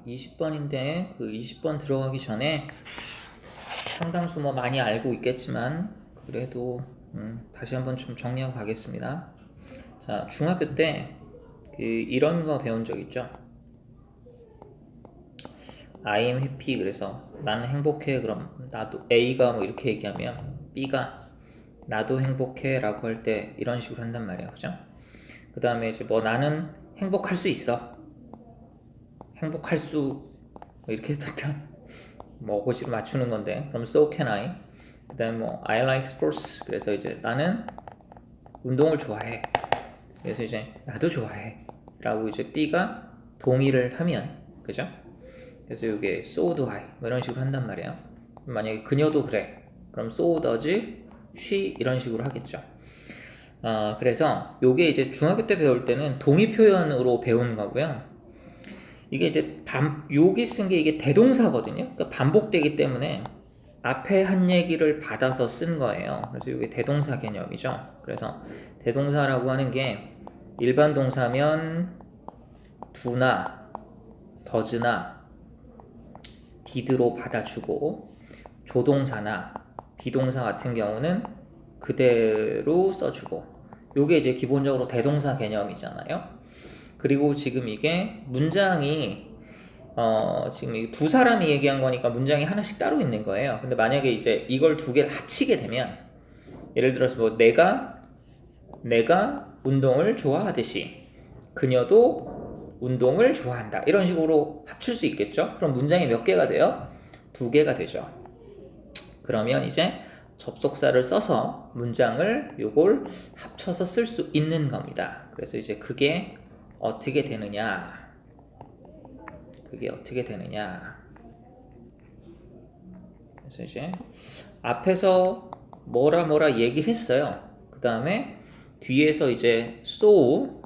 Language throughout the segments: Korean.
20번인데 그 20번 들어가기 전에 상당수 뭐 많이 알고 있겠지만 그래도 다시 한번 좀 정리하고 가겠습니다. 자, 중학교 때 그 이런 거 배운 적 있죠? I am happy. 그래서 나는 행복해. 그럼 나도 A가 뭐 이렇게 얘기하면 B가 나도 행복해 라고 할 때 이런 식으로 한단 말이야. 그죠? 그 다음에 이제 뭐 나는 행복할 수 있어. 행복할 수 뭐 이렇게 했다. 뭐 어거지로 맞추는 건데 그럼 so can I. 그 다음에 뭐 I like sports. 그래서 이제 나는 운동을 좋아해. 그래서 이제 나도 좋아해 라고 이제 B가 동의를 하면, 그죠? 그래서 이게 so do I 뭐 이런 식으로 한단 말이에요. 만약에 그녀도 그래 그럼 so does she 이런 식으로 하겠죠. 그래서 요게 이제 중학교 때 배울 때는 동의 표현으로 배우는 거고요. 이게 이제 여기 쓴 게 이게 대동사거든요. 그러니까 반복되기 때문에 앞에 한 얘기를 받아서 쓴 거예요. 그래서 이게 대동사 개념이죠. 그래서 대동사라고 하는 게 일반 동사면 do나 does나 did로 받아주고, 조동사나 비동사 같은 경우는 그대로 써주고, 요게 이제 기본적으로 대동사 개념이잖아요. 그리고 지금 이게 문장이 지금 두 사람이 얘기한 거니까 문장이 하나씩 따로 있는 거예요. 근데 만약에 이제 이걸 두 개를 합치게 되면, 예를 들어서 뭐 내가 운동을 좋아하듯이 그녀도 운동을 좋아한다 이런 식으로 합칠 수 있겠죠. 그럼 문장이 몇 개가 돼요? 두 개가 되죠. 그러면 이제 접속사를 써서 문장을 요걸 합쳐서 쓸 수 있는 겁니다. 그래서 이제 그게 어떻게 되느냐, 그래서 이제 앞에서 뭐라 얘기를 했어요. 그 다음에 뒤에서 이제 so,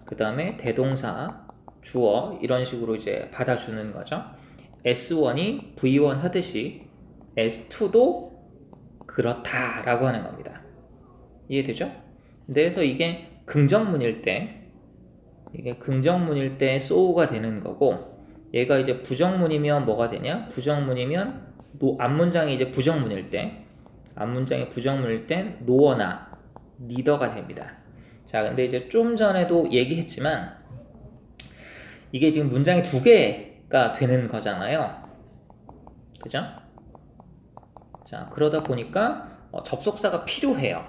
그 다음에 대동사, 주어 이런 식으로 이제 받아주는 거죠. S1이 V1 하듯이 S2도 그렇다라고 하는 겁니다. 이해되죠? 그래서 이게 긍정문일 때 so가 되는 거고, 얘가 이제 부정문이면 뭐가 되냐? 부정문이면 앞문장이 이제 부정문일 때 no나 neither가 됩니다. 자, 근데 이제 좀 전에도 얘기했지만 이게 지금 문장이 두 개가 되는 거잖아요. 그죠? 자, 그러다 보니까 접속사가 필요해요.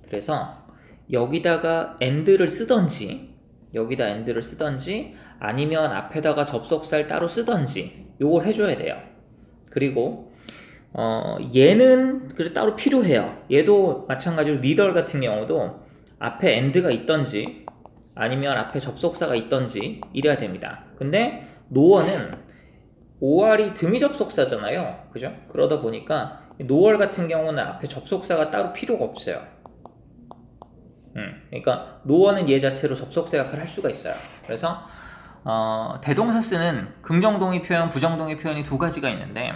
그래서 여기다가 and를 쓰던지 아니면 앞에다가 접속사를 따로 쓰던지 요걸 해줘야 돼요. 그리고 얘는 그래 따로 필요해요. 얘도 마찬가지로 neither 같은 경우도 앞에 and가 있던지 아니면 앞에 접속사가 있던지 이래야 됩니다. 근데 no어는 or이 등위 접속사잖아요. 그죠? 그러다 보니까 noor 같은 경우는 앞에 접속사가 따로 필요가 없어요. 그러니까 no어는 얘 자체로 접속사 역할을 할 수가 있어요. 그래서 대동사 쓰는 긍정동의 표현, 부정동의 표현이 두 가지가 있는데,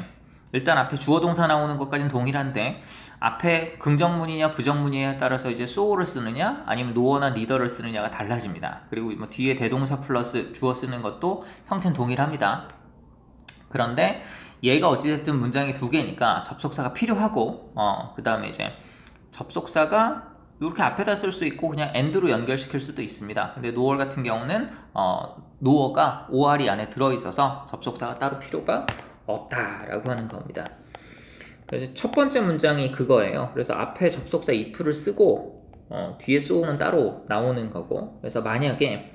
일단 앞에 주어 동사 나오는 것까지는 동일한데 앞에 긍정문이냐 부정문이냐에 따라서 이제 so를 쓰느냐 아니면 no어나 neither를 쓰느냐가 달라집니다. 그리고 뭐 뒤에 대동사 플러스 주어 쓰는 것도 형태는 동일합니다. 그런데 얘가 어찌됐든 문장이 두 개니까 접속사가 필요하고, 그 다음에 이제 접속사가 이렇게 앞에다 쓸 수 있고 그냥 and로 연결시킬 수도 있습니다. 근데 noor 같은 경우는 no어가 or이 안에 들어있어서 접속사가 따로 필요가 없다라고 하는 겁니다. 그래서 첫 번째 문장이 그거예요. 그래서 앞에 접속사 if를 쓰고 뒤에 so는 따로 나오는 거고, 그래서 만약에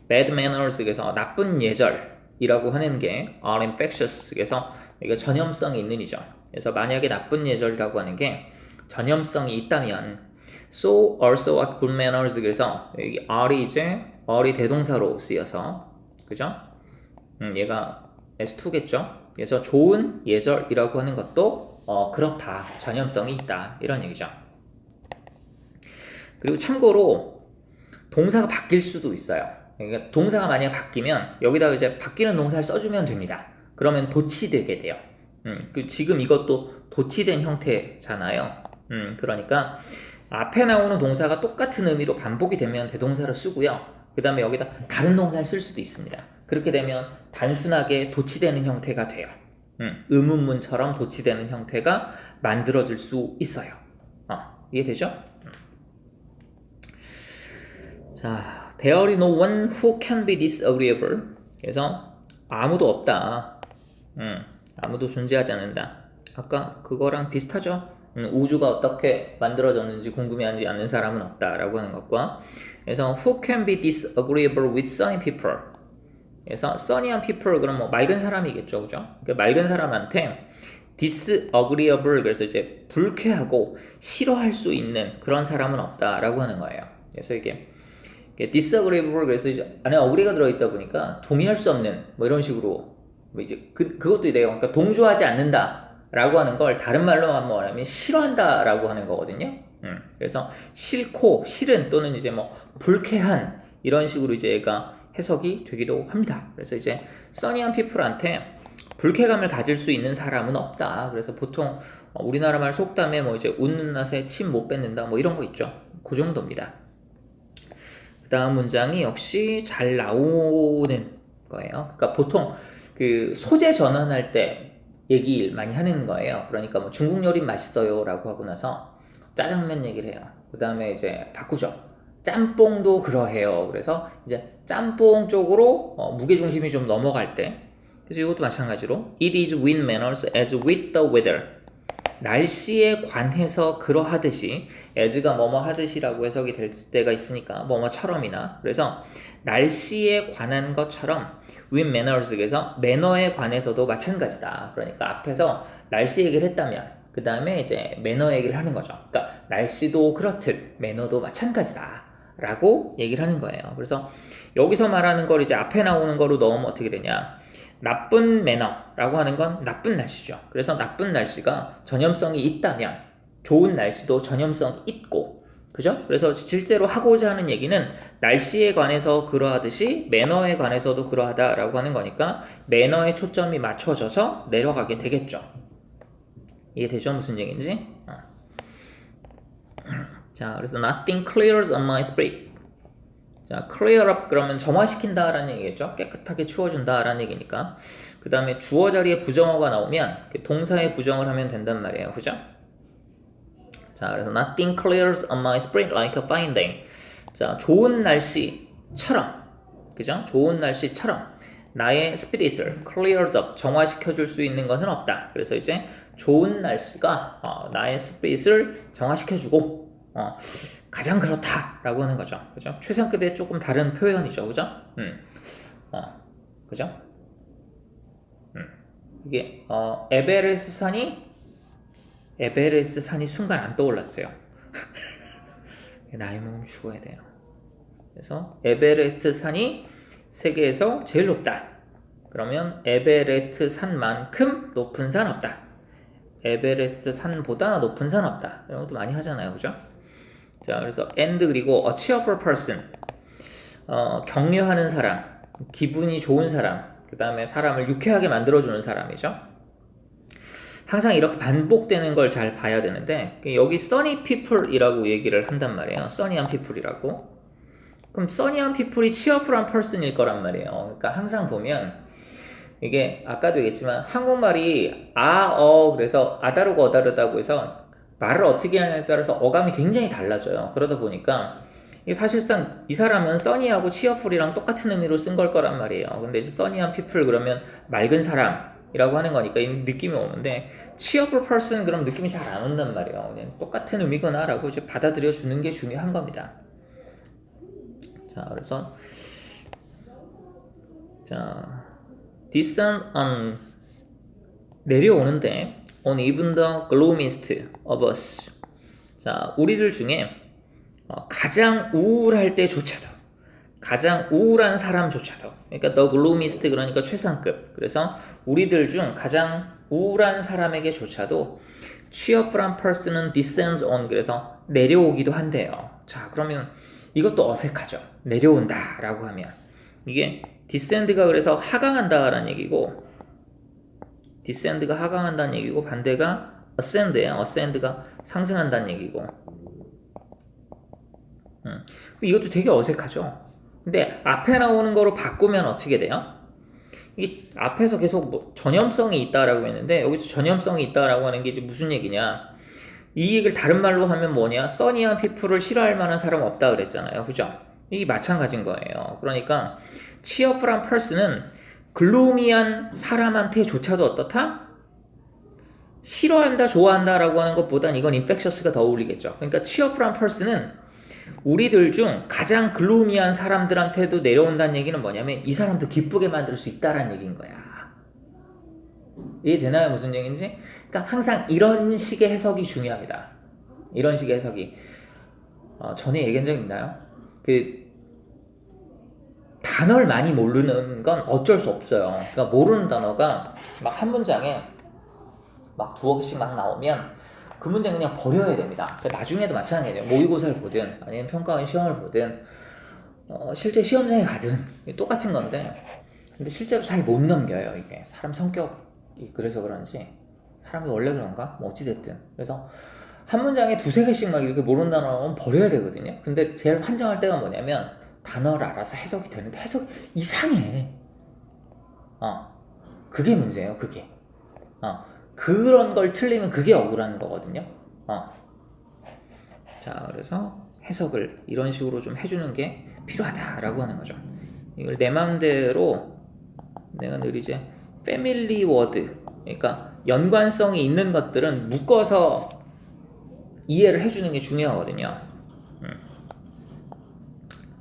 bad manners에서 나쁜 예절이라고 하는 게 are infectious, 그래서 이거 전염성이 있는 이죠. 그래서 만약에 나쁜 예절이라고 하는 게 전염성이 있다면 so also what good manners, 그래서 여기 are이 이제 are이 대동사로 쓰여서, 그죠? 얘가 S2겠죠? 그래서 좋은 예절이라고 하는 것도 그렇다, 전염성이 있다 이런 얘기죠. 그리고 참고로 동사가 바뀔 수도 있어요. 그러니까 동사가 만약 바뀌면 여기다가 이제 바뀌는 동사를 써주면 됩니다. 그러면 도치되게 돼요. 지금 이것도 도치된 형태잖아요. 그러니까 앞에 나오는 동사가 똑같은 의미로 반복이 되면 대동사를 쓰고요. 그 다음에 여기다 다른 동사를 쓸 수도 있습니다. 그렇게 되면 단순하게 도치되는 형태가 돼요. 의문문처럼 도치되는 형태가 만들어질 수 있어요. 이해되죠? 자, there is no one who can be disagreeable. 그래서 아무도 없다. 아무도 존재하지 않는다. 아까 그거랑 비슷하죠? 우주가 어떻게 만들어졌는지 궁금해하지 않는 사람은 없다라고 하는 것과, 그래서 who can be disagreeable with sunny people. 그래서 sunny한 people 그럼 뭐 맑은 사람이겠죠, 그죠? 그러니까 맑은 사람한테 disagreeable, 그래서 이제 불쾌하고 싫어할 수 있는 그런 사람은 없다라고 하는 거예요. 그래서 이게 disagreeable, 그래서 이제 안에 agree가 들어있다 보니까 동의할 수 없는 뭐 이런 식으로 뭐 이제 그것도 돼요. 그러니까 동조하지 않는다라고 하는 걸 다른 말로 한번 말하면 싫어한다라고 하는 거거든요. 그래서 싫고 싫은 또는 이제 뭐 불쾌한 이런 식으로 이제 얘가 해석이 되기도 합니다. 그래서 이제 써니한 피플한테 불쾌감을 가질 수 있는 사람은 없다. 그래서 보통 우리나라 말 속담에 뭐 이제 웃는 낫에 침 못 뱉는다 뭐 이런 거 있죠. 그 정도입니다. 그 다음 문장이 역시 잘 나오는 거예요. 그러니까 보통 그 소재 전환할 때 얘기를 많이 하는 거예요. 그러니까 뭐 중국 요리 맛있어요 라고 하고 나서 짜장면 얘기를 해요. 그 다음에 이제 바꾸죠. 짬뽕도 그러해요. 그래서 이제 짬뽕 쪽으로 무게중심이 좀 넘어갈 때, 그래서 이것도 마찬가지로 It is with manners as with the weather. 날씨에 관해서 그러하듯이, as가 뭐뭐 하듯이라고 해석이 될 때가 있으니까 뭐뭐처럼이나, 그래서 날씨에 관한 것처럼 with manners, 그래서 매너에 관해서도 마찬가지다. 그러니까 앞에서 날씨 얘기를 했다면 그 다음에 이제 매너 얘기를 하는 거죠. 그러니까 날씨도 그렇듯 매너도 마찬가지다 라고 얘기를 하는 거예요. 그래서 여기서 말하는 걸 이제 앞에 나오는 거로 넣으면 어떻게 되냐, 나쁜 매너라고 하는 건 나쁜 날씨죠. 그래서 나쁜 날씨가 전염성이 있다면 좋은 날씨도 전염성이 있고, 그죠? 그래서 실제로 하고자 하는 얘기는 날씨에 관해서 그러하듯이 매너에 관해서도 그러하다라고 하는 거니까 매너에 초점이 맞춰져서 내려가게 되겠죠. 이해되죠? 무슨 얘기인지? 자, 그래서 nothing clears on my spirit. 자, clear up 그러면 점화시킨다라는 얘기겠죠? 깨끗하게 치워준다라는 얘기니까. 그 다음에 주어 자리에 부정어가 나오면 동사의 부정을 하면 된단 말이에요. 그죠? 자, 그래서 nothing clears on my spirit like a fine day. 자, 좋은 날씨처럼, 그죠? 좋은 날씨처럼 나의 스피릿을 clears up, 정화시켜줄 수 있는 것은 없다. 그래서 이제 좋은 날씨가 나의 스피릿을 정화시켜주고 가장 그렇다라고 하는 거죠. 그죠? 최상급의 조금 다른 표현이죠. 그죠? 그죠? 이게 에베레스트 산이 순간 안 떠올랐어요. 나이 먹으면 죽어야 돼요. 그래서 에베레스트 산이 세계에서 제일 높다. 그러면 에베레스트 산만큼 높은 산 없다. 에베레스트 산보다 높은 산 없다. 이런 것도 많이 하잖아요. 그죠? 자, 그래서 and 그리고 a cheerful person. 격려하는 사람, 기분이 좋은 사람, 그 다음에 사람을 유쾌하게 만들어주는 사람이죠. 항상 이렇게 반복되는 걸 잘 봐야 되는데, 여기 sunny people이라고 얘기를 한단 말이에요. sunny한 people이라고. 그럼 sunny한 people이 cheerful한 person일 거란 말이에요. 그러니까 항상 보면 이게 아까도 얘기했지만 한국말이 그래서 아다르고 어다르다고 해서 말을 어떻게 하냐에 따라서 어감이 굉장히 달라져요. 그러다 보니까 이게 사실상 이 사람은 써니하고 cheerful이랑 똑같은 의미로 쓴 걸 거란 말이에요. 근데 이제 써니한 people 그러면 맑은 사람이라고 하는 거니까 이 느낌이 오는데 cheerful person 그럼 느낌이 잘 안 온단 말이에요. 그냥 똑같은 의미구나 라고 이제 받아들여 주는 게 중요한 겁니다. 자, 그래서 자, descend on 내려오는데 on even the gloomiest of us. 자, 우리들 중에 가장 우울할 때조차도, 가장 우울한 사람조차도, 그러니까 the gloomiest 그러니까 최상급. 그래서 우리들 중 가장 우울한 사람에게조차도 cheerful한 person은 descends on, 그래서 내려오기도 한대요. 자, 그러면 이것도 어색하죠. 내려온다라고 하면 이게 descend가 그래서 하강한다라는 얘기고, descend가 하강한다는 얘기고, 반대가 ascend예요. ascend가 상승한다는 얘기고. 이것도 되게 어색하죠. 근데 앞에 나오는 거로 바꾸면 어떻게 돼요? 이 앞에서 계속 뭐 전염성이 있다라고 했는데 여기서 전염성이 있다라고 하는 게 이제 무슨 얘기냐? 이 얘기를 다른 말로 하면 뭐냐? 써니한 피플을 싫어할 만한 사람 없다 그랬잖아요. 그죠? 이게 마찬가지인 거예요. 그러니까 cheerful한 person은 글루미한 사람한테조차도 어떻다? 싫어한다, 좋아한다 라고 하는 것보단 이건 infectious가 더 어울리겠죠. 그러니까 cheerful한 person은 우리들 중 가장 글루미한 사람들한테도 내려온다는 얘기는 뭐냐면 이 사람도 기쁘게 만들 수 있다라는 얘기인 거야. 이해되나요? 무슨 얘기인지? 그러니까 항상 이런 식의 해석이 중요합니다. 이런 식의 해석이 전에 얘기한 적 있나요? 그 단어를 많이 모르는 건 어쩔 수 없어요. 그러니까 모르는 단어가 막 한 문장에 막 두어 개씩 막 나오면 그 문장 그냥 버려야 됩니다. 그러니까 나중에도 마찬가지예요. 모의고사를 보든 아니면 평가원 시험을 보든 실제 시험장에 가든 똑같은 건데 근데 실제로 잘 못 넘겨요. 이게 사람 성격이 그래서 그런지 사람이 원래 그런가? 뭐 어찌됐든 그래서 한 문장에 두세 개씩 막 이렇게 모르는 단어는 버려야 되거든요. 근데 제일 환장할 때가 뭐냐면 단어를 알아서 해석이 되는데 해석이 이상해. 그게 문제예요. 그게 그런 걸 틀리면 그게 억울한 거거든요. 자, 그래서 해석을 이런 식으로 좀 해주는 게 필요하다라고 하는 거죠. 이걸 내 마음대로 내가 늘 이제 패밀리 워드, 그러니까 연관성이 있는 것들은 묶어서 이해를 해주는 게 중요하거든요.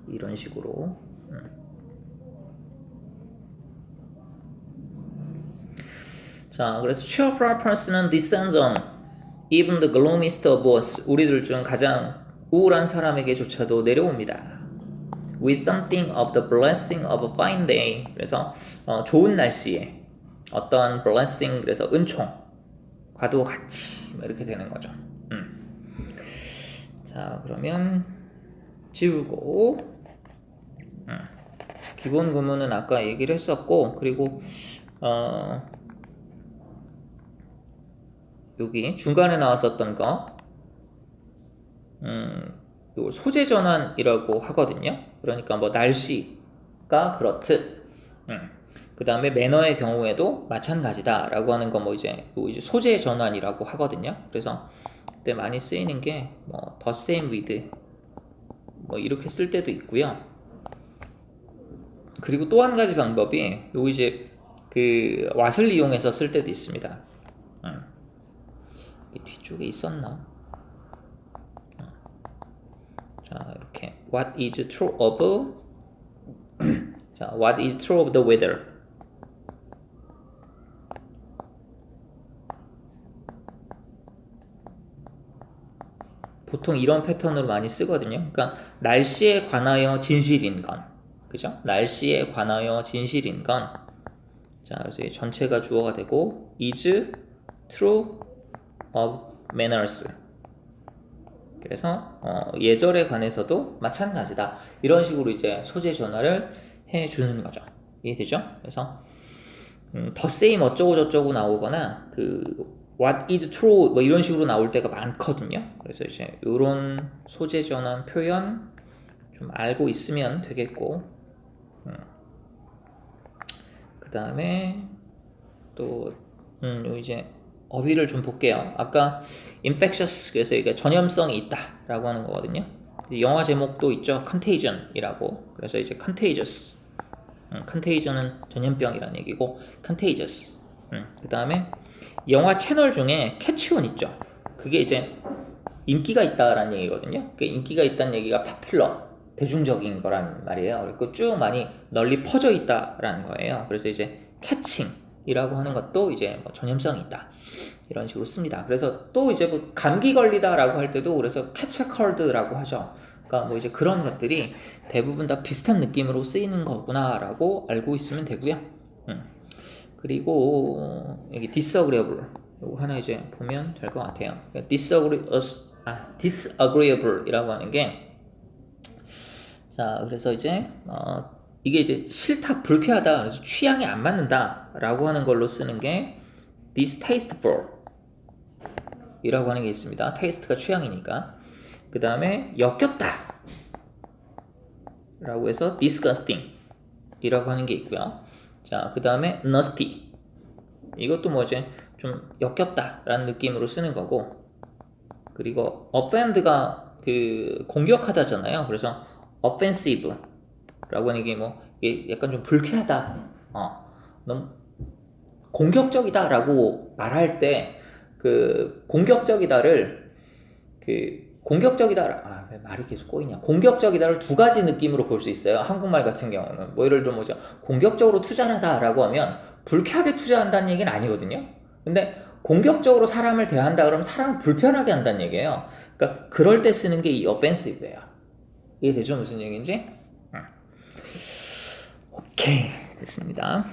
이런 식으로. 자, 그래서 cheerful person은 descends on even the gloomiest of us. 우리들 중 가장 우울한 사람에게조차도 내려옵니다. With something of the blessing of a fine day. 그래서 좋은 날씨에 어떤 blessing, 그래서 은총과도 같이 이렇게 되는 거죠. 자, 그러면 지우고 기본 구문은 아까 얘기를 했었고, 그리고 여기 중간에 나왔었던 거 요 소재 전환이라고 하거든요. 그러니까 뭐 날씨가 그렇듯 그 다음에 매너의 경우에도 마찬가지다 라고 하는 거 뭐 이제 소재 전환이라고 하거든요. 그래서 그때 많이 쓰이는 게 뭐 the same with 뭐 이렇게 쓸 때도 있고요. 그리고 또 한 가지 방법이 요 이제 그 what을 이용해서 쓸 때도 있습니다. 뒤쪽에 있었나? 자, 이렇게 what is true of 자, what is true of the weather. 보통 이런 패턴으로 많이 쓰거든요. 그러니까 날씨에 관하여 진실인 건, 그죠? 날씨에 관하여 진실인 건, 자, 그래서 전체가 주어가 되고 is true of manners. 그래서 예절에 관해서도 마찬가지다. 이런 식으로 이제 소재 전환을 해주는 거죠. 이해되죠? 그래서 the same 어쩌고 저쩌고 나오거나 그 what is true 뭐 이런 식으로 나올 때가 많거든요. 그래서 이제 이런 소재 전환 표현 좀 알고 있으면 되겠고, 그 다음에 또 이제 어휘를 좀 볼게요. 아까 infectious, 그래서 이게 전염성이 있다라고 하는 거거든요. 영화 제목도 있죠. contagion이라고. 그래서 이제 contagious. contagion은 전염병이라는 얘기고 contagious. 그 다음에 영화 채널 중에 캐치온 있죠. 그게 이제 인기가 있다라는 얘기거든요. 그 인기가 있다는 얘기가 popular, 대중적인 거란 말이에요. 그리고 쭉 많이 널리 퍼져 있다라는 거예요. 그래서 이제 catching이라고 하는 것도 이제 뭐 전염성이 있다. 이런 식으로 씁니다. 그래서 또 이제 뭐 감기 걸리다라고 할 때도 그래서 catch a cold라고 하죠. 그러니까 뭐 이제 그런 것들이 대부분 다 비슷한 느낌으로 쓰이는 거구나라고 알고 있으면 되고요. 그리고 여기 disagreeable 이거 하나 이제 보면 될 것 같아요. disagreeable이라고 하는 게, 자, 그래서 이제 이게 이제 싫다, 불쾌하다, 그래서 취향이 안 맞는다라고 하는 걸로 쓰는 게 distasteful 이라고 하는 게 있습니다. taste가 취향이니까. 그 다음에 역겹다 라고 해서 disgusting 이라고 하는 게 있고요. 자, 그 다음에 nasty. 이것도 뭐 이제 좀 역겹다라는 느낌으로 쓰는 거고, 그리고 offend가 그 공격하다잖아요. 그래서 offensive라고 하는 게 뭐 이게 약간 좀 불쾌하다, 너무 공격적이다라고 말할 때 그 공격적이다를 왜 말이 계속 꼬이냐? 공격적이다를 두 가지 느낌으로 볼 수 있어요. 한국말 같은 경우는 뭐 예를 들어 뭐죠? 공격적으로 투자하다라고 하면 불쾌하게 투자한다는 얘기는 아니거든요. 근데 공격적으로 사람을 대한다 그러면 사람을 불편하게 한다는 얘기예요. 그러니까 그럴 때 쓰는 게 이 offensive예요. 이해되죠? 무슨 얘기인지? 오케이, 됐습니다.